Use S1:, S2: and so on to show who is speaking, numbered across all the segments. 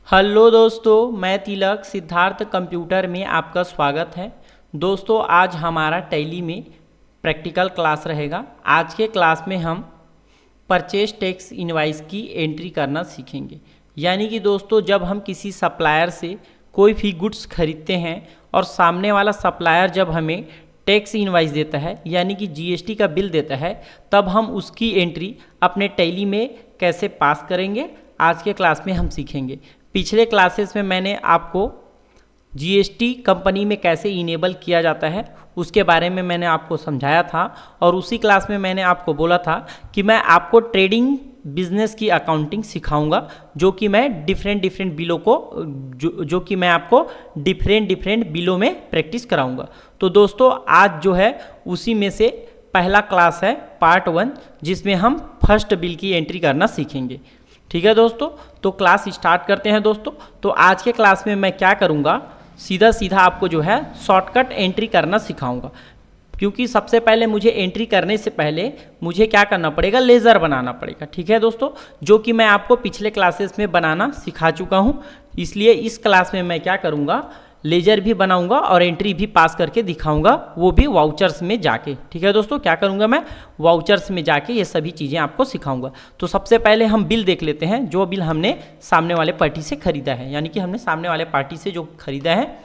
S1: Hello दोस्तों, मैं तिलक Siddharth computer में आपका स्वागत है। दोस्तों, आज हमारा टैली में प्रैक्टिकल क्लास रहेगा। आज के क्लास में हम परचेज टैक्स इनवाइस की एंट्री करना सीखेंगे। यानी कि दोस्तों, जब हम किसी सप्लायर से कोई भी गुड्स खरीदते हैं और सामने वाला सप्लायर जब हमें टैक्स इनवाइस देता है यानी कि जीएसटी का बिल देता है, तब हम उसकी एंट्री अपने टैली में कैसे पास करेंगे, आज के क्लास में हम सीखेंगे। पिछले क्लासेस में मैंने आपको जीएसटी कंपनी में कैसे इनेबल किया जाता है उसके बारे में मैंने आपको समझाया था, और उसी क्लास में मैंने आपको बोला था कि मैं आपको ट्रेडिंग बिजनेस की अकाउंटिंग सिखाऊंगा, जो कि मैं डिफरेंट बिलों को जो कि मैं आपको डिफरेंट बिलों में प्रैक्टिस कराऊंगा। तो दोस्तों, आज जो है उसी में से पहला क्लास है पार्ट 1, जिसमें हम फर्स्ट बिल की एंट्री करना सीखेंगे। ठीक है दोस्तों, तो क्लास स्टार्ट करते हैं दोस्तों। तो आज के क्लास में मैं क्या करूंगा, सीधा आपको जो है शॉर्टकट एंट्री करना सिखाऊंगा। क्योंकि सबसे पहले मुझे एंट्री करने से पहले मुझे क्या करना पड़ेगा, लेज़र बनाना पड़ेगा। ठीक है दोस्तों, जो कि मैं आपको पिछले क्लासेस में बनाना सिखा चुका हूं। इसलिए इस क्लास में मैं क्या करूंगा, लेजर भी बनाऊंगा और एंट्री भी पास करके दिखाऊंगा, वो भी वाउचर्स में जाके। ठीक है दोस्तों, क्या करूंगा मैं, वाउचर्स में जाके ये सभी चीज़ें आपको सिखाऊंगा। तो सबसे पहले हम बिल देख लेते हैं, जो बिल हमने सामने वाले पार्टी से खरीदा है, यानी कि हमने सामने वाले पार्टी से जो खरीदा है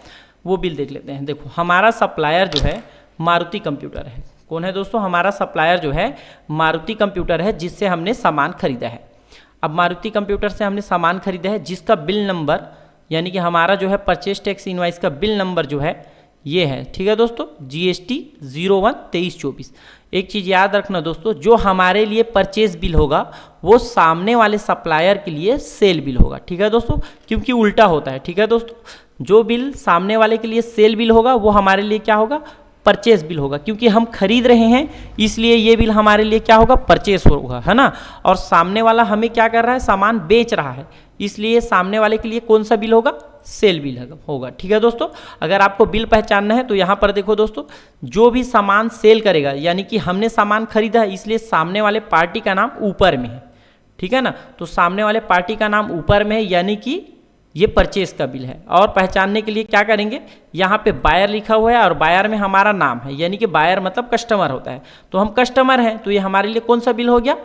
S1: वो बिल देख लेते हैं। देखो, हमारा सप्लायर जो है मारुति कंप्यूटर है। कौन है दोस्तों, हमारा सप्लायर जो है मारुति कंप्यूटर है, जिससे हमने सामान खरीदा है। अब मारुति कंप्यूटर से हमने सामान खरीदा है, जिसका बिल नंबर यानी कि हमारा जो है परचेज टैक्स इनवाइस का बिल नंबर जो है ये है। ठीक है दोस्तों, GST 01-23-24। एक चीज़ याद रखना दोस्तों, जो हमारे लिए परचेज बिल होगा वो सामने वाले सप्लायर के लिए सेल बिल होगा। ठीक है दोस्तों, क्योंकि उल्टा होता है। ठीक है दोस्तों, जो बिल सामने वाले के लिए सेल बिल होगा वो हमारे लिए क्या होगा, परचेज बिल होगा। क्योंकि हम खरीद रहे हैं इसलिए ये बिल हमारे लिए क्या होगा, परचेज होगा, है ना। और सामने वाला हमें क्या कर रहा है, सामान बेच रहा है, इसलिए सामने वाले के लिए कौन सा बिल होगा, सेल बिल होगा। ठीक है दोस्तों, अगर आपको बिल पहचानना है तो यहाँ पर देखो दोस्तों, जो भी सामान सेल करेगा यानी कि हमने सामान खरीदा है, इसलिए सामने वाले पार्टी का नाम ऊपर में है। ठीक है ना, तो सामने वाले पार्टी का नाम ऊपर में है, यानी कि ये परचेज का बिल है। और पहचानने के लिए क्या करेंगे, यहाँ पे बायर लिखा हुआ है और बायर में हमारा नाम है, यानी कि बायर मतलब कस्टमर होता है। तो हम कस्टमर हैं, तो ये हमारे लिए कौन सा बिल हो गया,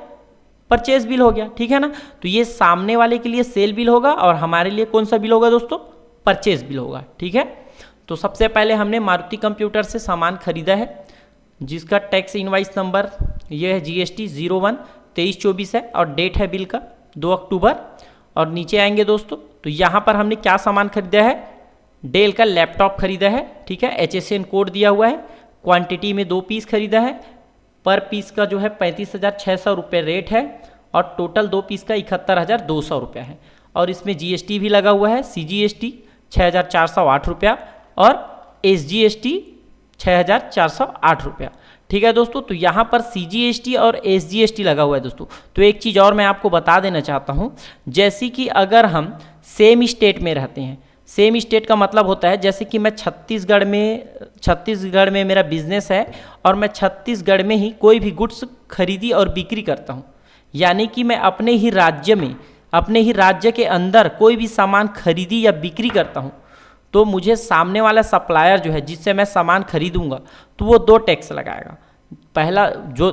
S1: परचेज बिल हो गया। ठीक है ना, तो ये सामने वाले के लिए सेल बिल होगा और हमारे लिए कौन सा बिल होगा दोस्तों, परचेज बिल होगा। ठीक है, तो सबसे पहले हमने मारुति कंप्यूटर से सामान खरीदा है, जिसका टैक्स इनवाइस नंबर ये है GST 01-23-24 है, और डेट है बिल का 2 अक्टूबर। और नीचे आएंगे दोस्तों, तो यहाँ पर हमने क्या सामान खरीदा है, डेल का लैपटॉप खरीदा है। ठीक है, HSN कोड दिया हुआ है, क्वांटिटी में 2 पीस खरीदा है, पर पीस का जो है 35,600 रुपये रेट है, और टोटल 2 पीस का 71,200 रुपया है। और इसमें GST भी लगा हुआ है, CGST 6,408 रुपया और SGST 6,408 रुपया। ठीक है दोस्तों, तो यहाँ पर CGST और SGST लगा हुआ है दोस्तों। तो एक चीज़ और मैं आपको बता देना चाहता हूँ, जैसे कि अगर हम सेम स्टेट में रहते हैं, सेम स्टेट का मतलब होता है जैसे कि मैं छत्तीसगढ़ में मेरा बिजनेस है और मैं छत्तीसगढ़ में ही कोई भी गुड्स खरीदी और बिक्री करता हूँ, यानी कि मैं अपने ही राज्य के अंदर कोई भी सामान खरीदी या बिक्री करता हूँ, तो मुझे सामने वाला सप्लायर जो है जिससे मैं सामान खरीदूंगा तो वो 2 टैक्स लगाएगा। पहला जो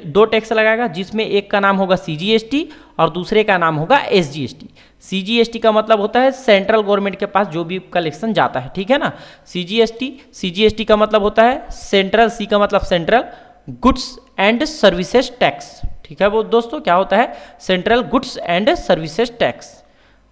S1: 2 टैक्स लगाएगा, जिसमें एक का नाम होगा CGST और दूसरे का नाम होगा SGST। CGST का मतलब होता है सेंट्रल गवर्नमेंट के पास जो भी कलेक्शन जाता है। ठीक है ना, CGST का मतलब होता है सेंट्रल, C का मतलब central goods and services tax. ठीक है वो दोस्तों, क्या होता है, central goods and services tax.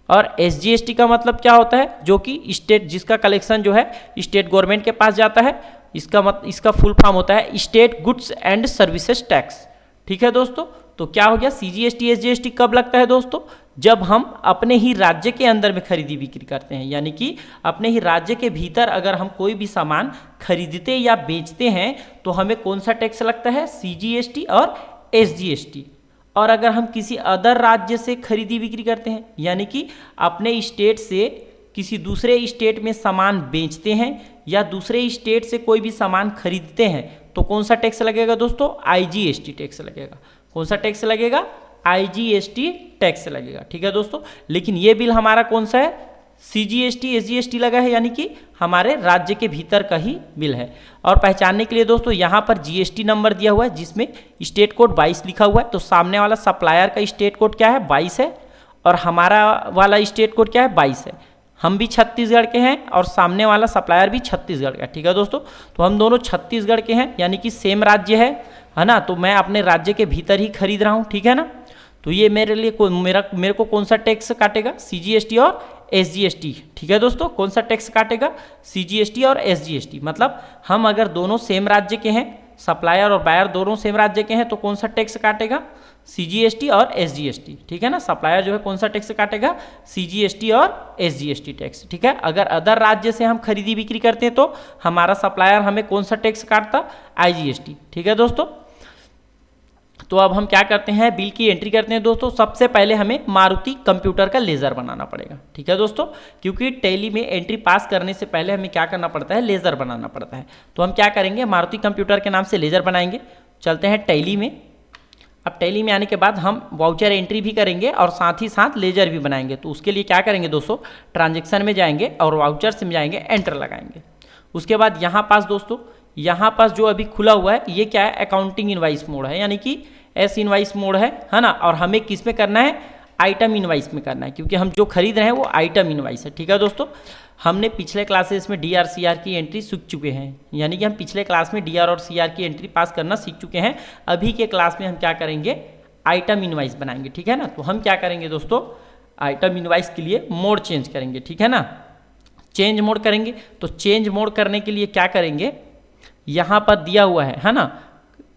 S1: और SGST का मतलब क्या होता है, जो कि स्टेट, जिसका कलेक्शन जो है स्टेट गवर्नमेंट के पास जाता है, इसका फुल फॉर्म होता है state goods and services tax. ठीक है दोस्तों, तो क्या हो गया, CGST SGST कब लगता है दोस्तों, जब हम अपने ही राज्य के अंदर में खरीदी बिक्री करते हैं, यानी कि अपने ही राज्य के भीतर अगर हम कोई भी सामान खरीदते या बेचते हैं तो हमें कौन सा टैक्स लगता है, CGST और SGST। और अगर हम किसी अदर राज्य से खरीदी बिक्री करते हैं, यानी कि अपने स्टेट से किसी दूसरे स्टेट में सामान बेचते हैं या दूसरे स्टेट से कोई भी सामान खरीदते हैं, तो कौन सा टैक्स लगेगा दोस्तों, IGST टैक्स लगेगा। कौन सा टैक्स लगेगा, IGST टैक्स लगेगा, ठीक है दोस्तों। लेकिन ये बिल हमारा कौन सा है, CGST SGST लगा है, यानी कि हमारे राज्य के भीतर का ही बिल है। और पहचानने के लिए दोस्तों यहाँ पर GST नंबर दिया हुआ है जिसमें स्टेट कोड 22 लिखा हुआ है। तो सामने वाला सप्लायर का स्टेट कोड क्या है, 22 है, और हमारा वाला स्टेट कोड क्या है, 22 है। हम भी छत्तीसगढ़ के हैं और सामने वाला सप्लायर भी छत्तीसगढ़ का, ठीक है दोस्तों। तो हम दोनों छत्तीसगढ़ के हैं, यानी कि सेम राज्य है ना। तो मैं अपने राज्य के भीतर ही खरीद रहा हूँ, ठीक है ना। तो ये मेरे लिए मेरे को कौन सा टैक्स काटेगा, CGST और SGST, ठीक है दोस्तों। कौन सा टैक्स काटेगा, CGST और SGST। मतलब हम अगर दोनों सेम राज्य के हैं, सप्लायर और बायर दोनों सेम राज्य के हैं, तो कौन सा टैक्स काटेगा, CGST और SGST, ठीक है ना। सप्लायर जो है कौन सा टैक्स काटेगा, CGST और SGST टैक्स, ठीक है। अगर अदर राज्य से हम खरीदी बिक्री करते हैं तो हमारा सप्लायर हमें कौन सा टैक्स काटता, IGST, ठीक है दोस्तों। तो अब हम क्या करते हैं, बिल की एंट्री करते हैं दोस्तों। सबसे पहले हमें मारुति कंप्यूटर का लेज़र बनाना पड़ेगा, ठीक है दोस्तों, क्योंकि टैली में एंट्री पास करने से पहले हमें क्या करना पड़ता है, लेज़र बनाना पड़ता है। तो हम क्या करेंगे, मारुति कंप्यूटर के नाम से लेज़र बनाएंगे। चलते हैं टैली में। अब टैली में आने के बाद हम वाउचर एंट्री भी करेंगे और साथ ही साथ लेजर भी बनाएंगे। तो उसके लिए क्या करेंगे दोस्तों, ट्रांजेक्शन में जाएंगे और वाउचर्स में जाएंगे, एंटर लगाएंगे। उसके बाद यहाँ पास दोस्तों, यहाँ पास जो अभी खुला हुआ है ये क्या है, अकाउंटिंग इनवाइस मोड है, यानी कि एस इनवाइस मोड है ना। और हमें किस में करना है, आइटम इनवाइस में करना है, क्योंकि हम जो खरीद रहे हैं वो आइटम इनवाइस है, ठीक है दोस्तों। हमने पिछले क्लासेस में DR CR की एंट्री सीख चुके हैं, यानी कि हम पिछले क्लास में DR और CR की एंट्री पास करना सीख चुके हैं। अभी के क्लास में हम क्या करेंगे, आइटम इनवाइस बनाएंगे, ठीक है ना। तो हम क्या करेंगे दोस्तों, आइटम इनवाइस के लिए मोड चेंज करेंगे, ठीक है ना। चेंज मोड करेंगे, तो चेंज मोड करने के लिए क्या करेंगे, यहाँ पर दिया हुआ है ना,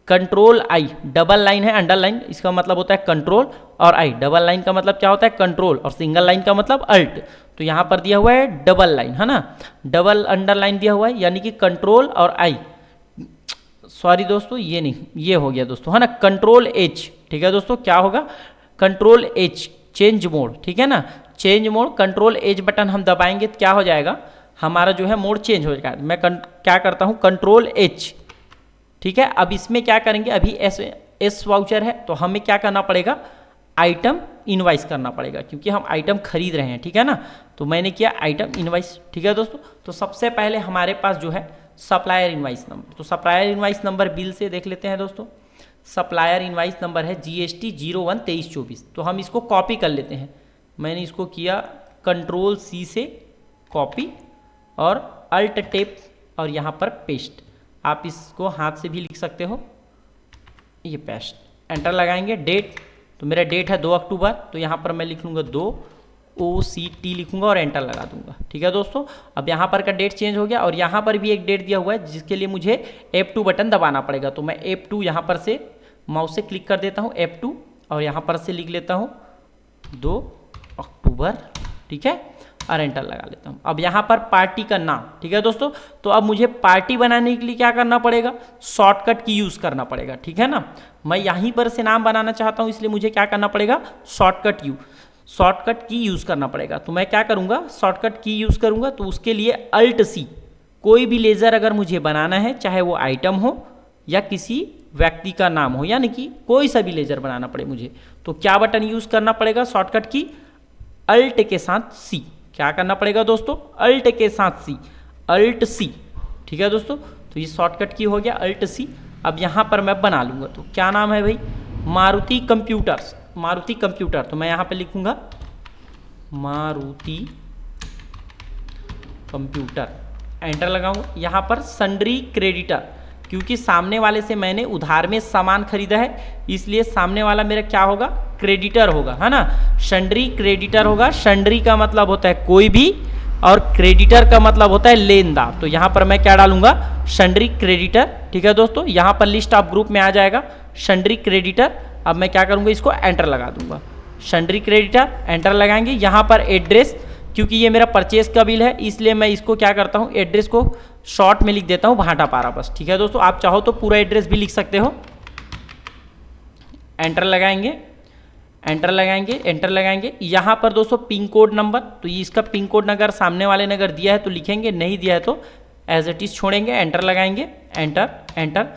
S1: Ctrl+I, डबल लाइन है अंडरलाइन, इसका मतलब होता है कंट्रोल, और I डबल लाइन का मतलब क्या होता है, कंट्रोल, और सिंगल लाइन का मतलब अल्ट। तो यहाँ पर दिया हुआ है डबल लाइन, है ना, डबल अंडरलाइन दिया हुआ है, यानी कि कंट्रोल और I, सॉरी दोस्तों ये नहीं, ये हो गया दोस्तों, है ना, Ctrl+H, ठीक है दोस्तों। क्या होगा, Ctrl+H, चेंज मोड, ठीक है ना। चेंज मोड, Ctrl+H बटन हम दबाएंगे तो क्या हो जाएगा, हमारा जो है मोड चेंज हो जाएगा। मैं क्या करता हूँ, Ctrl+H, ठीक है। अब इसमें क्या करेंगे, अभी एस वाउचर है तो हमें क्या करना पड़ेगा, आइटम इनवाइस करना पड़ेगा, क्योंकि हम आइटम खरीद रहे हैं, ठीक है ना। तो मैंने किया आइटम इनवाइस, ठीक है दोस्तों। तो सबसे पहले हमारे पास जो है सप्लायर इनवाइस नंबर, तो सप्लायर इनवाइस नंबर बिल से देख लेते हैं दोस्तों। सप्लायर इनवाइस नंबर है GST 012324। तो हम इसको कॉपी कर लेते हैं। मैंने इसको किया Ctrl+C से कॉपी और अल्ट टेप और यहाँ पर पेस्ट। आप इसको हाथ से भी लिख सकते हो, ये पेस्ट, एंटर लगाएंगे। डेट, तो मेरा डेट है 2 अक्टूबर, तो यहाँ पर मैं लिख लूँगा 2OCT लिखूँगा और एंटर लगा दूंगा, ठीक है दोस्तों। अब यहाँ पर का डेट चेंज हो गया और यहाँ पर भी एक डेट दिया हुआ है जिसके लिए मुझे F2 बटन दबाना पड़ेगा। तो मैं F2 यहाँ पर से माउस से क्लिक कर देता हूँ, F2, और यहाँ पर से लिख लेता हूँ 2 अक्टूबर, ठीक है, और एंटर लगा लेता हूँ। अब यहाँ पर पार्टी का नाम, ठीक है दोस्तों। तो अब मुझे पार्टी बनाने के लिए क्या करना पड़ेगा, शॉर्टकट की यूज़ करना पड़ेगा, ठीक है ना। मैं यहीं पर से नाम बनाना चाहता हूँ, इसलिए मुझे क्या करना पड़ेगा, शॉर्टकट की यूज़ करना पड़ेगा। तो मैं क्या करूँगा, शॉर्टकट की यूज़ करूँगा। तो उसके लिए Alt+C, कोई भी लेज़र अगर मुझे बनाना है, चाहे वो आइटम हो या किसी व्यक्ति का नाम हो, यानी कि कोई सा भी लेज़र बनाना पड़े मुझे, तो क्या बटन यूज़ करना पड़ेगा, शॉर्टकट की Alt के साथ C। क्या करना पड़ेगा दोस्तों, Alt के साथ C, Alt+C, ठीक है दोस्तों। तो ये शॉर्टकट की हो गया Alt+C। अब यहाँ पर मैं बना लूँगा, तो क्या नाम है भाई, मारुति कंप्यूटर्स, मारुति कंप्यूटर। तो मैं यहाँ पे लिखूँगा मारुति कंप्यूटर, एंटर लगाऊंगा। यहाँ पर सन्ड्री क्रेडिटर, क्योंकि सामने वाले से मैंने उधार में सामान खरीदा है, इसलिए सामने वाला मेरा क्या होगा, क्रेडिटर होगा, है ना। सन्ड्री क्रेडिटर होगा। सन्ड्री का मतलब होता है कोई भी, और क्रेडिटर का मतलब होता है लेनदार। तो यहाँ पर मैं क्या डालूंगा, सन्ड्री क्रेडिटर, ठीक है दोस्तों। यहाँ पर लिस्ट ऑफ ग्रुप में आ जाएगा सन्ड्री क्रेडिटर। अब मैं क्या करूँगा, इसको एंटर लगा दूंगा, सन्ड्री क्रेडिटर, एंटर लगाएंगे। यहाँ पर एड्रेस, क्योंकि ये मेरा परचेस का बिल है, इसलिए मैं इसको क्या करता हूँ, एड्रेस को शॉर्ट में लिख देता हूँ, भाटापारा बस, ठीक है दोस्तों। आप चाहो तो पूरा एड्रेस भी लिख सकते हो। एंटर लगाएंगे, एंटर लगाएंगे, एंटर लगाएंगे। यहाँ पर दोस्तों पिन कोड नंबर, तो ये इसका पिन कोड अगर सामने वाले ने अगर दिया है तो लिखेंगे, नहीं दिया है तो एज इट इज छोड़ेंगे। एंटर लगाएंगे, एंटर, एंटर।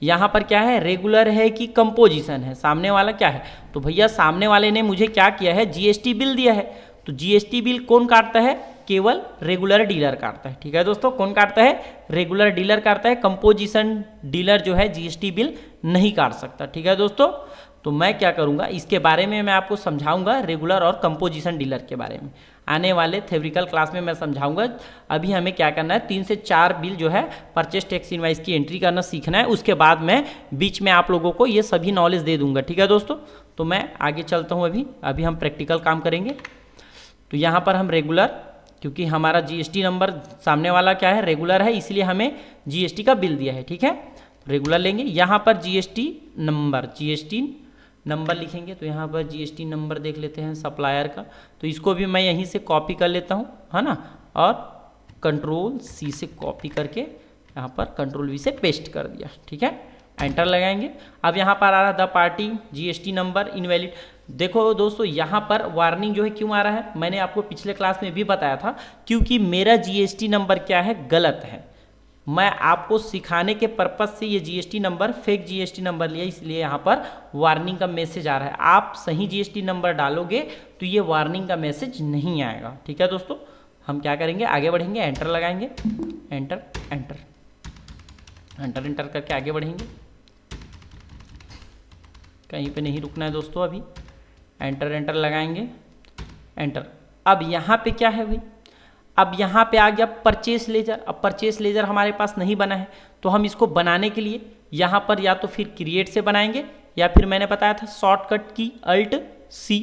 S1: यहाँ पर क्या है, रेगुलर है कि कंपोजिशन है, सामने वाला क्या है। तो भैया सामने वाले ने मुझे क्या किया है, जीएसटी बिल दिया है। तो जीएसटी बिल कौन काटता है, केवल रेगुलर डीलर काटता है। ठीक है दोस्तों, कौन काटता है, रेगुलर डीलर काटता है, कंपोजिशन डीलर जो है जीएसटी बिल नहीं काट सकता। ठीक है दोस्तों, तो मैं क्या करूँगा, इसके बारे में मैं आपको समझाऊंगा, रेगुलर और कंपोजिशन डीलर के बारे में आने वाले थ्योरिकल क्लास में मैं समझाऊंगा। अभी हमें क्या करना है, 3 से 4 बिल जो है परचेस टैक्स इनवाइस की एंट्री करना सीखना है। उसके बाद मैं बीच में आप लोगों को ये सभी नॉलेज दे दूंगा। ठीक है दोस्तों, तो मैं आगे चलता हूँ। अभी हम प्रैक्टिकल काम करेंगे। तो यहाँ पर हम रेगुलर, क्योंकि हमारा जीएसटी नंबर सामने वाला क्या है, रेगुलर है, इसलिए हमें जीएसटी का बिल दिया है। ठीक है, रेगुलर लेंगे। यहाँ पर जीएसटी नंबर लिखेंगे। तो यहाँ पर जीएसटी नंबर देख लेते हैं सप्लायर का। तो इसको भी मैं यहीं से कॉपी कर लेता हूँ, है ना, और कंट्रोल सी से कॉपी करके यहाँ पर कंट्रोल वी से पेस्ट कर दिया। ठीक है, एंटर लगाएंगे। अब यहाँ पर आ रहा the party GST number invalid. देखो दोस्तों, यहाँ पर वार्निंग जो है क्यों आ रहा है, मैंने आपको पिछले क्लास में भी बताया था, क्योंकि मेरा जीएसटी नंबर क्या है, गलत है। मैं आपको सिखाने के पर्पज से ये GST number fake GST number लिया, इसलिए यहाँ पर वार्निंग का मैसेज आ रहा है। आप सही जीएसटी नंबर डालोगे तो ये वार्निंग का मैसेज नहीं आएगा। ठीक है दोस्तों, हम क्या करेंगे, आगे बढ़ेंगे, एंटर लगाएंगे, एंटर एंटर एंटर एंटर करके आगे बढ़ेंगे। कहीं पे नहीं रुकना है दोस्तों, अभी एंटर एंटर लगाएंगे, एंटर। अब यहाँ पे क्या है भाई, अब यहाँ पे आ गया परचेस लेजर। अब परचेस लेजर हमारे पास नहीं बना है, तो हम इसको बनाने के लिए यहाँ पर या तो फिर क्रिएट से बनाएंगे, या फिर मैंने बताया था शॉर्टकट की अल्ट सी।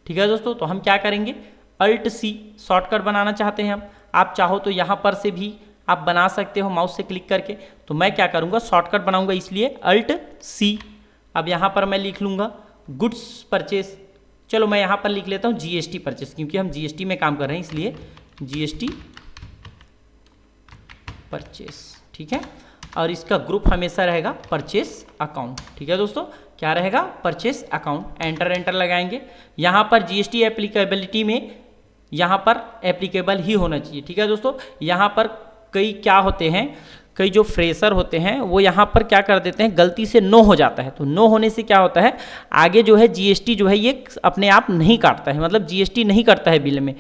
S1: ठीक है दोस्तों, तो हम क्या करेंगे, अल्ट सी शॉर्टकट बनाना चाहते हैं हम। आप चाहो तो यहाँ पर से भी आप बना सकते हो माउस से क्लिक करके। तो मैं क्या करूँगा, शॉर्टकट बनाऊँगा, इसलिए अल्ट सी। अब यहाँ पर मैं लिख लूँगा गुड्स परचेस। चलो मैं यहाँ पर लिख लेता हूँ जीएसटी परचेस, क्योंकि हम जीएसटी में काम कर रहे हैं, इसलिए जीएसटी परचेस। ठीक है, और इसका ग्रुप हमेशा रहेगा परचेस अकाउंट। ठीक है दोस्तों, क्या रहेगा, परचेस अकाउंट। एंटर एंटर लगाएंगे। यहाँ पर जीएसटी एप्लीकेबिलिटी में यहाँ पर एप्लीकेबल ही होना चाहिए। ठीक है दोस्तों, यहाँ पर कई क्या होते हैं, कई जो फ्रेशर होते हैं वो यहाँ पर क्या कर देते हैं, गलती से नो हो जाता है। तो नो होने से क्या होता है, आगे जो है जीएसटी जो है ये अपने आप नहीं काटता है, मतलब जीएसटी नहीं करता है बिल में।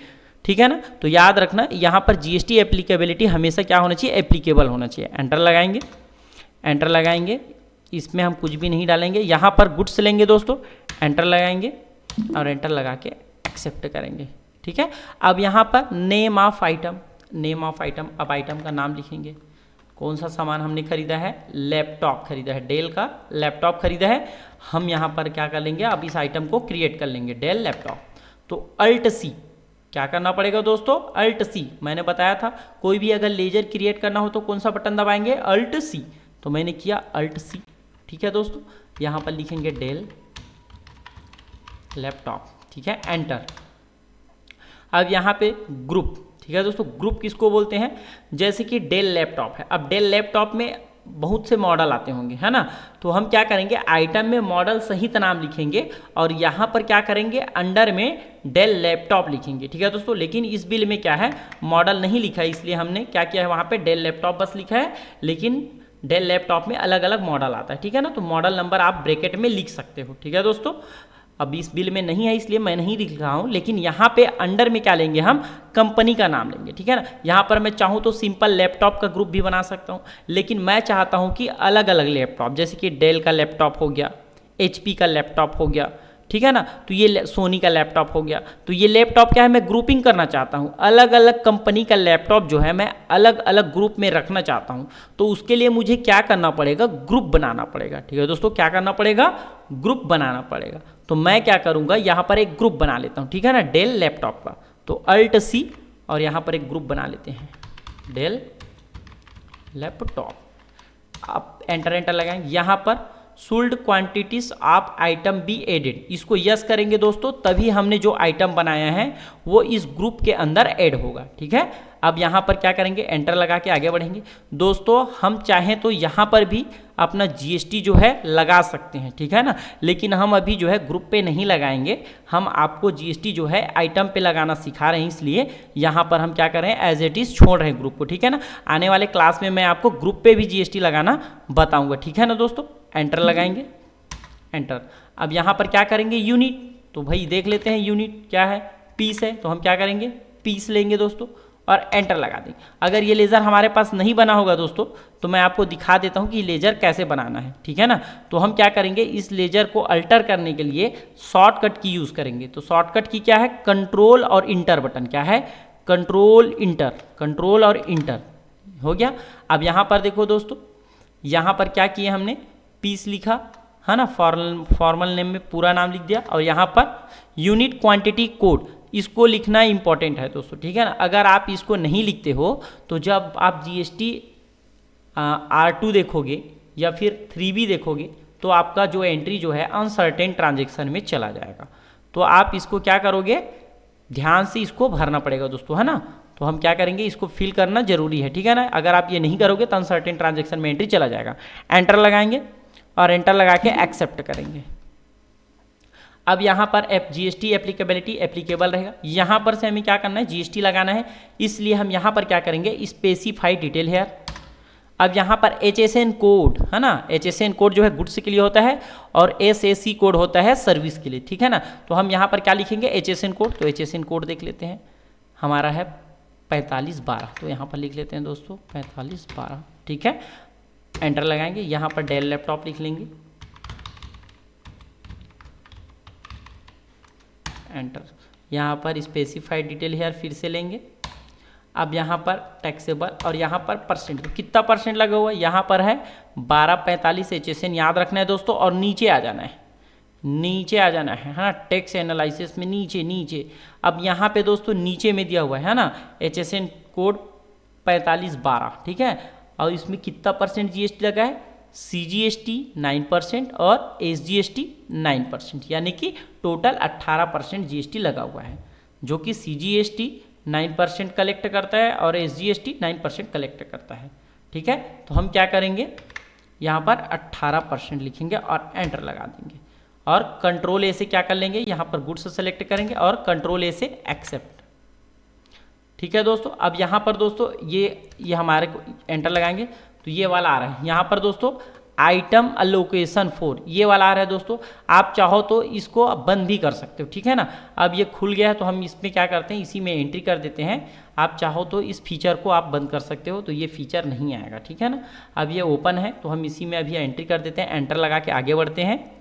S1: ठीक है ना, तो याद रखना यहाँ पर जीएसटी एप्लीकेबिलिटी हमेशा क्या होना चाहिए, एप्लीकेबल होना चाहिए। एंटर लगाएंगे, एंटर लगाएंगे, इसमें हम कुछ भी नहीं डालेंगे। यहाँ पर गुड्स लेंगे दोस्तों, एंटर लगाएंगे और एंटर लगा के एक्सेप्ट करेंगे। ठीक है, अब यहाँ पर name of item, name of item, अब आइटम का नाम लिखेंगे। कौन सा सामान हमने खरीदा है, लैपटॉप खरीदा है, डेल का लैपटॉप खरीदा है। हम यहाँ पर क्या कर लेंगे, अब इस आइटम को क्रिएट कर लेंगे, डेल लैपटॉप। तो अल्ट सी क्या करना पड़ेगा दोस्तों, अल्ट सी। मैंने बताया था कोई भी अगर लेजर क्रिएट करना हो तो कौन सा बटन दबाएंगे, अल्ट सी। तो मैंने किया अल्ट सी। ठीक है दोस्तों, यहाँ पर लिखेंगे डेल लैपटॉप। ठीक है, एंटर। अब यहाँ पे ग्रुप। ठीक है दोस्तों, ग्रुप किसको बोलते हैं, जैसे कि डेल लैपटॉप है। अब डेल लैपटॉप में बहुत से मॉडल आते होंगे, है ना, तो हम क्या करेंगे, आइटम में मॉडल सहित नाम लिखेंगे और यहाँ पर क्या करेंगे, अंडर में डेल लैपटॉप लिखेंगे। ठीक है दोस्तों, लेकिन इस बिल में क्या है, मॉडल नहीं लिखा है, इसलिए हमने क्या किया है, वहाँ पे डेल लैपटॉप बस लिखा है, लेकिन डेल लैपटॉप में अलग अलग मॉडल आता है। ठीक है ना, तो मॉडल नंबर आप ब्रैकेट में लिख सकते हो। ठीक है दोस्तों, अब इस बिल में नहीं है इसलिए मैं नहीं लिख रहा हूँ, लेकिन यहाँ पे अंडर में क्या लेंगे, हम कंपनी का नाम लेंगे। ठीक है ना, यहाँ पर मैं चाहूँ तो सिंपल लैपटॉप का ग्रुप भी बना सकता हूँ, लेकिन मैं चाहता हूँ कि अलग अलग लैपटॉप, जैसे कि डेल का लैपटॉप हो गया, एचपी का लैपटॉप हो गया, ठीक है ना, तो ये सोनी का लैपटॉप हो गया। तो ये लैपटॉप क्या है, मैं ग्रुपिंग करना चाहता हूँ, अलग अलग कंपनी का लैपटॉप जो है मैं अलग अलग ग्रुप में रखना चाहता हूँ। तो उसके लिए मुझे क्या करना पड़ेगा, ग्रुप बनाना पड़ेगा। ठीक है दोस्तों, क्या करना पड़ेगा, ग्रुप बनाना पड़ेगा। तो मैं क्या करूँगा, यहाँ पर एक ग्रुप बना लेता हूँ। ठीक है ना, डेल लैपटॉप का, तो अल्ट सी और यहाँ पर एक ग्रुप बना लेते हैं, डेल लैपटॉप। आप एंटर एंटर लगाएंगे। यहाँ पर sold quantities of item be added, इसको यस करेंगे दोस्तों, तभी हमने जो आइटम बनाया है वो इस ग्रुप के अंदर ऐड होगा। ठीक है, अब यहाँ पर क्या करेंगे, एंटर लगा के आगे बढ़ेंगे। दोस्तों हम चाहें तो यहाँ पर भी अपना जीएसटी जो है लगा सकते हैं, ठीक है ना, लेकिन हम अभी जो है ग्रुप पे नहीं लगाएंगे, हम आपको जीएसटी जो है आइटम पे लगाना सिखा रहे हैं, इसलिए यहाँ पर हम क्या कर रहे हैं, एज इट इज़ छोड़ रहे हैं ग्रुप को, ठीक है ना। आने वाले क्लास में मैं आपको ग्रुप पे भी जीएसटी लगाना बताऊँगा, ठीक है ना दोस्तों। एंटर लगाएंगे, एंटर। अब यहाँ पर क्या करेंगे, यूनिट, तो भाई देख लेते हैं यूनिट क्या है, पीस है, तो हम क्या करेंगे, पीस लेंगे दोस्तों और एंटर लगा देंगे। अगर ये लेज़र हमारे पास नहीं बना होगा दोस्तों, तो मैं आपको दिखा देता हूँ कि लेज़र कैसे बनाना है, ठीक है ना। तो हम क्या करेंगे, इस लेज़र को अल्टर करने के लिए शॉर्टकट की यूज़ करेंगे। तो शॉर्टकट की क्या है, कंट्रोल और इंटर बटन, क्या है, कंट्रोल इंटर, कंट्रोल और इंटर हो गया। अब यहाँ पर देखो दोस्तों, यहाँ पर क्या किए हमने, पीस लिखा है ना, फॉर्मल नेम में पूरा नाम लिख दिया, और यहाँ पर यूनिट क्वांटिटी कोड, इसको लिखना इंपॉर्टेंट है दोस्तों, ठीक है ना। अगर आप इसको नहीं लिखते हो तो जब आप जीएसटी R2 देखोगे या फिर 3B देखोगे तो आपका जो एंट्री जो है अनसर्टेन ट्रांजेक्शन में चला जाएगा। तो आप इसको क्या करोगे, ध्यान से इसको भरना पड़ेगा दोस्तों, है ना। तो हम क्या करेंगे, इसको फिल करना जरूरी है, ठीक है ना। अगर आप ये नहीं करोगे तो अनसर्टेन ट्रांजेक्शन में एंट्री चला जाएगा। एंटर लगाएंगे और एंटर लगा के एक्सेप्ट करेंगे। अब यहाँ पर जीएसटी एप्लीकेबिलिटी एप्लीकेबल रहेगा। यहाँ पर से हमें क्या करना है, जीएसटी लगाना है, इसलिए हम यहाँ पर क्या करेंगे, स्पेसिफाई डिटेल हेयर। अब यहाँ पर HSN कोड है ना, HSN कोड जो है गुड्स के लिए होता है और SAC कोड होता है सर्विस के लिए, ठीक है ना। तो हम यहाँ पर क्या लिखेंगे, HSN कोड। तो HSN कोड देख लेते हैं, हमारा है 4512, तो यहाँ पर लिख लेते हैं दोस्तों 4512, ठीक है। एंटर लगाएंगे, यहाँ पर डेल लैपटॉप लिख लेंगे, एंटर। यहाँ पर स्पेसिफाइड डिटेल हेयर फिर से लेंगे। अब यहाँ पर टैक्सेबल और यहाँ पर परसेंट, तो कितना परसेंट लगा हुआ है, यहाँ पर है 1245 HSN याद रखना है दोस्तों, और नीचे आ जाना है, नीचे आ जाना है ना, टैक्स एनालिसिस में नीचे नीचे। अब यहाँ पे दोस्तों नीचे में दिया हुआ है ना HSN कोड 4512, ठीक है। और इसमें कितना परसेंट जीएसटी लगा है, CGST 9% और SGST 9%, यानी कि टोटल 18% जीएसटी लगा हुआ है, जो कि CGST 9% कलेक्ट करता है और SGST 9% कलेक्ट करता है, ठीक है। तो हम क्या करेंगे, यहाँ पर 18% लिखेंगे और एंटर लगा देंगे, और कंट्रोल ए से क्या कर लेंगे, यहाँ पर गुड्स सेलेक्ट करेंगे और कंट्रोल ए से एक्सेप्ट, ठीक है दोस्तों। अब यहाँ पर दोस्तों ये हमारे को एंटर लगाएंगे तो ये वाला आ रहा है, यहाँ पर दोस्तों आइटम अलोकेशन 4 ये वाला आ रहा है दोस्तों। आप चाहो तो इसको बंद भी कर सकते हो, ठीक है ना। अब ये खुल गया है तो हम इसमें क्या करते हैं, इसी में एंट्री कर देते हैं। आप चाहो तो इस फीचर को आप बंद कर सकते हो, तो ये फीचर नहीं आएगा, ठीक है ना। अब ये ओपन है तो हम इसी में अभी एंट्री कर देते हैं, एंटर लगा के आगे बढ़ते हैं।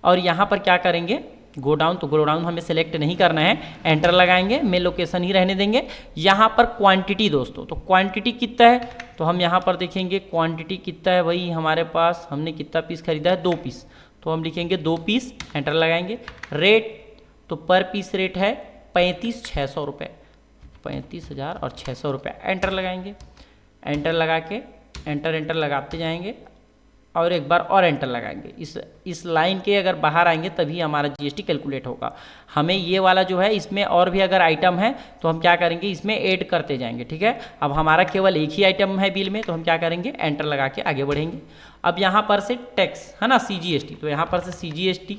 S1: और यहाँ पर क्या करेंगे, गो डाउन, तो गो डाउन हमें सेलेक्ट नहीं करना है, एंटर लगाएंगे, मेन लोकेशन ही रहने देंगे। यहाँ पर क्वांटिटी दोस्तों, तो क्वांटिटी कितना है, तो हम यहाँ पर देखेंगे क्वांटिटी कितना है, वही हमारे पास हमने कितना पीस खरीदा है, 2 पीस, तो हम लिखेंगे 2 पीस, एंटर लगाएंगे। रेट, तो पर पीस रेट है 35,600 रुपये, 35,600 रुपये, एंटर लगाएंगे। एंटर लगा के एंटर लगाते जाएंगे और एक बार और एंटर लगाएंगे। इस लाइन के अगर बाहर आएंगे तभी हमारा जीएसटी कैलकुलेट होगा। हमें ये वाला जो है इसमें और भी अगर आइटम है तो हम क्या करेंगे, इसमें ऐड करते जाएंगे, ठीक है। अब हमारा केवल एक ही आइटम है बिल में, तो हम क्या करेंगे, एंटर लगा के आगे बढ़ेंगे। अब यहाँ पर से टैक्स है ना, CGST, तो यहाँ पर से CGST,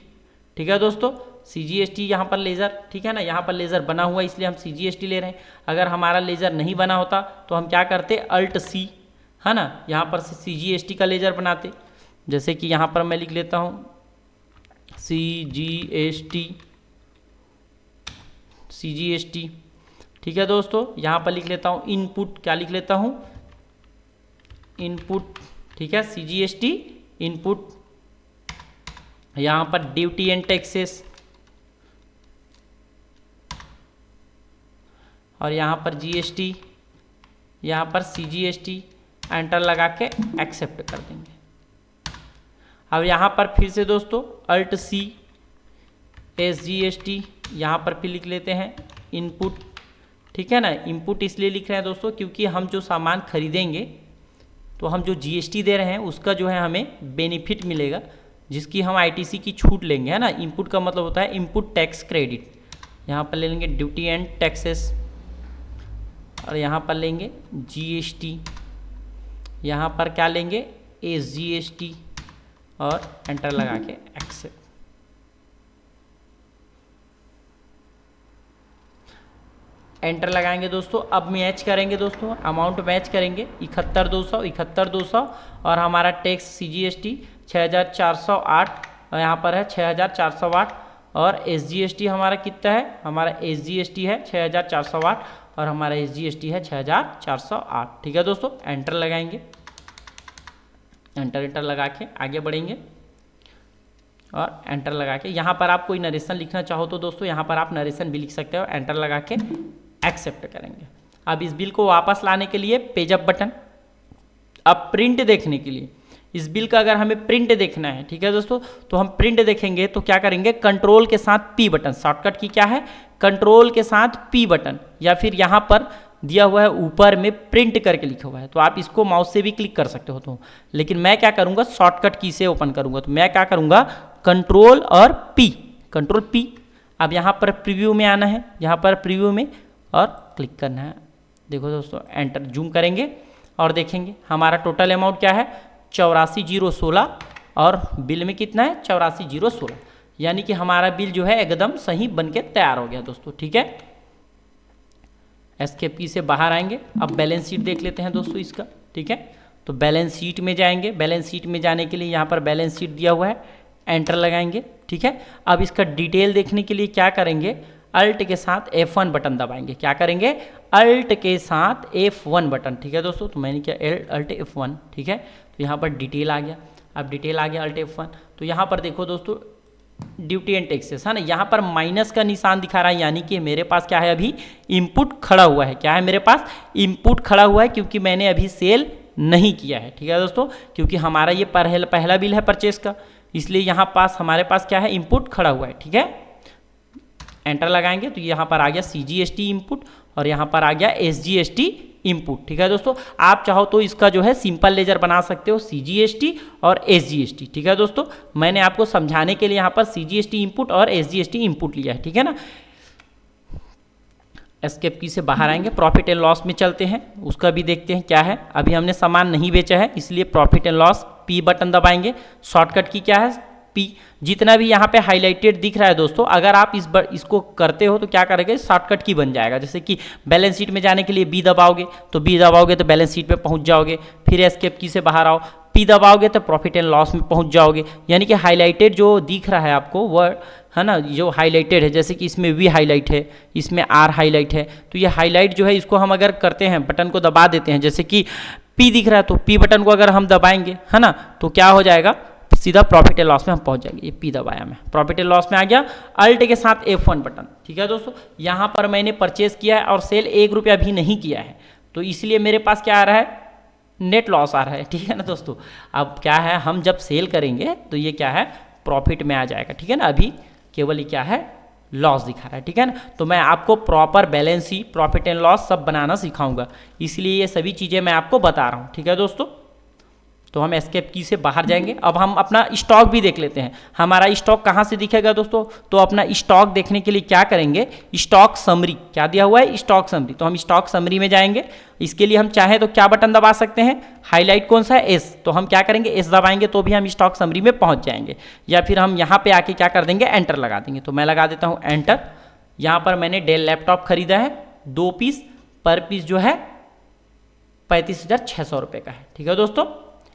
S1: ठीक है दोस्तों, CGST यहाँ पर लेज़र, ठीक है ना। यहाँ पर लेज़र बना हुआ है इसलिए हम CGST ले रहे हैं। अगर हमारा लेज़र नहीं बना होता तो हम क्या करते, Alt C है ना, यहाँ पर से CGST का लेज़र बनाते। जैसे कि यहाँ पर मैं लिख लेता हूँ CGST, ठीक है दोस्तों। यहाँ पर लिख लेता हूँ इनपुट, क्या लिख लेता हूँ, इनपुट, ठीक है, CGST इनपुट। यहाँ पर ड्यूटी एंड टैक्सेस, और यहाँ पर GST, यहाँ पर CGST, एंटर लगा के एक्सेप्ट कर देंगे। अब यहाँ पर फिर से दोस्तों Alt C, SGST, यहाँ पर फिर लिख लेते हैं इनपुट, ठीक है ना। इनपुट इसलिए लिख रहे हैं दोस्तों क्योंकि हम जो सामान खरीदेंगे तो हम जो GST दे रहे हैं उसका जो है हमें बेनिफिट मिलेगा, जिसकी हम ITC की छूट लेंगे, है ना। इनपुट का मतलब होता है इनपुट टैक्स क्रेडिट। यहाँ पर ले लेंगे ड्यूटी एंड टैक्सेस, और यहाँ पर लेंगे GST, यहाँ पर क्या लेंगे SGST और एंटर लगा के एक्सेप्ट। एंटर लगाएंगे दोस्तों। अब मैच करेंगे दोस्तों, अमाउंट मैच करेंगे 71,200 और हमारा टैक्स CGST 6,408 और यहाँ पर है 6,408 और SGST हमारा कितना है, हमारा SGST है 6,408 और हमारा SGST है 6,408। ठीक है दोस्तों, एंटर लगाएंगे। एंटर लगा के आगे बढ़ेंगे और एंटर लगा के यहाँ पर आप कोई नरेशन लिखना चाहो तो दोस्तों यहाँ पर आप नरेशन भी लिख सकते हो। एंटर लगा के एक्सेप्ट करेंगे। अब इस बिल को वापस लाने के लिए पेज अप बटन। अब प्रिंट देखने के लिए इस बिल का अगर हमें प्रिंट देखना है, ठीक है दोस्तों, तो हम प्रिंट देखेंगे तो क्या करेंगे, कंट्रोल के साथ P बटन, शॉर्टकट की क्या है कंट्रोल के साथ P बटन, या फिर यहाँ पर दिया हुआ है ऊपर में प्रिंट करके लिखा हुआ है, तो आप इसको माउस से भी क्लिक कर सकते हो। तो लेकिन मैं क्या करूँगा, शॉर्टकट की से ओपन करूँगा, तो मैं क्या करूँगा कंट्रोल और P, कंट्रोल P। अब यहाँ पर प्रीव्यू में आना है, यहाँ पर प्रीव्यू में और क्लिक करना है। देखो दोस्तों, एंटर जूम करेंगे और देखेंगे हमारा टोटल अमाउंट क्या है 84,016 और बिल में कितना है 84,016, यानी कि हमारा बिल जो है एकदम सही बन के तैयार हो गया दोस्तों। ठीक है, एस्केप की से बाहर आएंगे। अब बैलेंस शीट देख लेते हैं दोस्तों इसका। ठीक है, तो बैलेंस शीट में जाएंगे। बैलेंस शीट में जाने के लिए यहाँ पर बैलेंस शीट दिया हुआ है, एंटर लगाएंगे। ठीक है, अब इसका डिटेल देखने के लिए क्या करेंगे, अल्ट के साथ F1 बटन दबाएंगे। क्या करेंगे, अल्ट के साथ F1 बटन। ठीक है दोस्तों, तो मैंने किया अल्ट F1। ठीक है, तो यहाँ पर डिटेल आ गया। अब डिटेल आ गया अल्ट F1, तो यहाँ पर देखो दोस्तों ड्यूटी एंड टैक्सेस है ना, यहाँ पर माइनस का निशान दिखा रहा है, यानी कि मेरे पास क्या है अभी इनपुट खड़ा हुआ है। क्या है मेरे पास इनपुट खड़ा हुआ है, क्योंकि मैंने अभी सेल नहीं किया है। ठीक है दोस्तों, क्योंकि हमारा ये पहला बिल है परचेस का, इसलिए यहाँ पास हमारे पास क्या है इनपुट खड़ा हुआ है। ठीक है, एंटर लगाएंगे तो यहाँ पर आ गया CGST इनपुट और यहाँ पर आ गया SGST इनपुट। ठीक है दोस्तों, आप चाहो तो इसका जो है सिंपल लेजर बना सकते हो CGST और SGST। ठीक है दोस्तों, मैंने आपको समझाने के लिए यहाँ पर CGST इनपुट और SGST इनपुट लिया है। ठीक है ना, एस्केप की से बाहर आएंगे, प्रॉफिट एंड लॉस में चलते हैं, उसका भी देखते हैं क्या है। अभी हमने सामान नहीं बेचा है, इसलिए profit and loss P button दबाएंगे। शॉर्टकट की क्या है P। जितना भी यहाँ पे हाईलाइटेड दिख रहा है दोस्तों, अगर आप इसको करते हो तो क्या करेंगे शॉर्टकट की बन जाएगा। जैसे कि बैलेंस शीट में जाने के लिए B दबाओगे तो B दबाओगे तो बैलेंस शीट पे पहुँच जाओगे, फिर एस्केप की से बाहर आओ, P दबाओगे तो प्रॉफिट एंड लॉस में पहुँच जाओगे। यानी कि हाईलाइटेड जो दिख रहा है आपको वह है ना, जो हाईलाइटेड है, जैसे कि इसमें V हाईलाइट है, इसमें R हाईलाइट है, तो ये हाईलाइट जो है इसको हम अगर करते हैं, बटन को दबा देते हैं, जैसे कि P दिख रहा है तो P बटन को अगर हम दबाएंगे है ना, तो क्या हो जाएगा सीधा प्रॉफिट एंड लॉस में हम पहुंच जाएंगे। ये P दबाया मैं, प्रॉफिट एंड लॉस में आ गया। अल्ट के साथ F1 बटन। ठीक है दोस्तों, यहाँ पर मैंने परचेस किया है और सेल 1 रुपया भी नहीं किया है, तो इसलिए मेरे पास क्या आ रहा है नेट लॉस आ रहा है। ठीक है ना दोस्तों, अब क्या है हम जब सेल करेंगे तो ये क्या है प्रॉफिट में आ जाएगा। ठीक है ना, अभी केवल ये क्या है लॉस दिखा रहा है। ठीक है ना, तो मैं आपको proper balance sheet profit and loss सब बनाना सिखाऊंगा, इसलिए ये सभी चीज़ें मैं आपको बता रहा हूँ। ठीक है दोस्तों, तो हम एस्केप की से बाहर जाएंगे। अब हम अपना स्टॉक भी देख लेते हैं, हमारा स्टॉक कहाँ से दिखेगा दोस्तों, तो अपना स्टॉक देखने के लिए क्या करेंगे, स्टॉक समरी, क्या दिया हुआ है स्टॉक समरी, तो हम स्टॉक समरी में जाएंगे। इसके लिए हम चाहें तो क्या बटन दबा सकते हैं, हाईलाइट कौन सा है S, तो हम क्या करेंगे S दबाएंगे तो भी हम स्टॉक समरी में पहुँच जाएंगे, या फिर हम यहाँ पर आके क्या कर देंगे एंटर लगा देंगे। तो मैं लगा देता हूँ एंटर। यहाँ पर मैंने डेल लैपटॉप खरीदा है 2 पीस, पर पीस जो है 35,600 रुपये का है। ठीक है दोस्तों,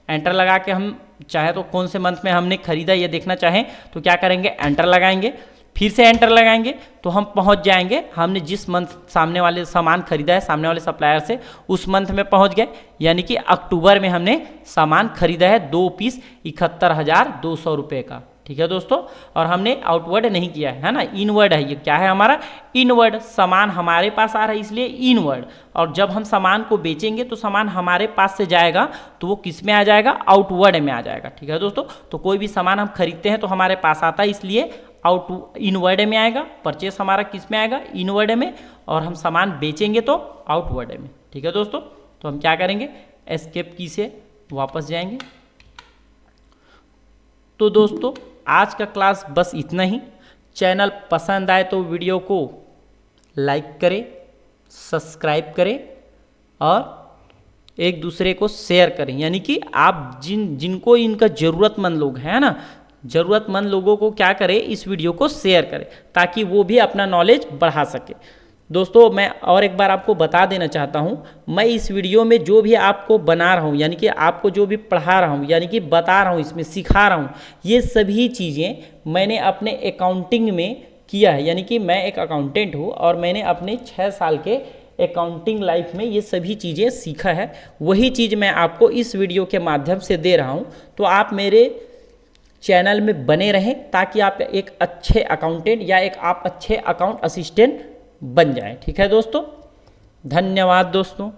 S1: एंटर लगा के हम चाहे तो कौन से मंथ में हमने खरीदा ये देखना चाहें तो क्या करेंगे एंटर लगाएंगे, फिर से एंटर लगाएंगे तो हम पहुंच जाएंगे हमने जिस मंथ सामने वाले सामान खरीदा है सामने वाले सप्लायर से, उस मंथ में पहुंच गए। यानी कि अक्टूबर में हमने सामान खरीदा है 2 पीस 71,200 रुपये का। ठीक है दोस्तों, और हमने आउटवर्ड नहीं किया है ना, इनवर्ड है। ये क्या है हमारा इनवर्ड, सामान हमारे पास आ रहा है इसलिए इनवर्ड, और जब हम सामान को बेचेंगे तो सामान हमारे पास से जाएगा तो वो किस में आ जाएगा आउटवर्ड में आ जाएगा। ठीक है दोस्तों, तो कोई भी सामान हम खरीदते हैं तो हमारे पास आता है इसलिए इनवर्ड में आएगा, परचेस हमारा किस में आएगा इनवर्ड में, और हम सामान बेचेंगे तो आउटवर्ड में। ठीक है दोस्तों, तो हम क्या करेंगे एस्केप की से वापस जाएंगे। तो दोस्तों आज का क्लास बस इतना ही। चैनल पसंद आए तो वीडियो को लाइक करें, सब्सक्राइब करें और एक दूसरे को शेयर करें, यानी कि आप जिनको इनका ज़रूरतमंद लोग हैं ना, ज़रूरतमंद लोगों को क्या करें, इस वीडियो को शेयर करें ताकि वो भी अपना नॉलेज बढ़ा सके। दोस्तों मैं और एक बार आपको बता देना चाहता हूँ, मैं इस वीडियो में जो भी आपको बना रहा हूँ, यानी कि आपको जो भी पढ़ा रहा हूँ, यानी कि बता रहा हूँ, इसमें सिखा रहा हूँ, ये सभी चीज़ें मैंने अपने अकाउंटिंग में किया है। यानी कि मैं एक अकाउंटेंट हूँ और मैंने अपने 6 साल के अकाउंटिंग लाइफ में ये सभी चीज़ें सीखा है। वही चीज़ मैं आपको इस वीडियो के माध्यम से दे रहा हूँ। तो आप मेरे चैनल में बने रहें ताकि आप एक अच्छे अकाउंटेंट या एक आप अच्छे अकाउंट असिस्टेंट बन जाएं। ठीक है दोस्तों, धन्यवाद दोस्तों।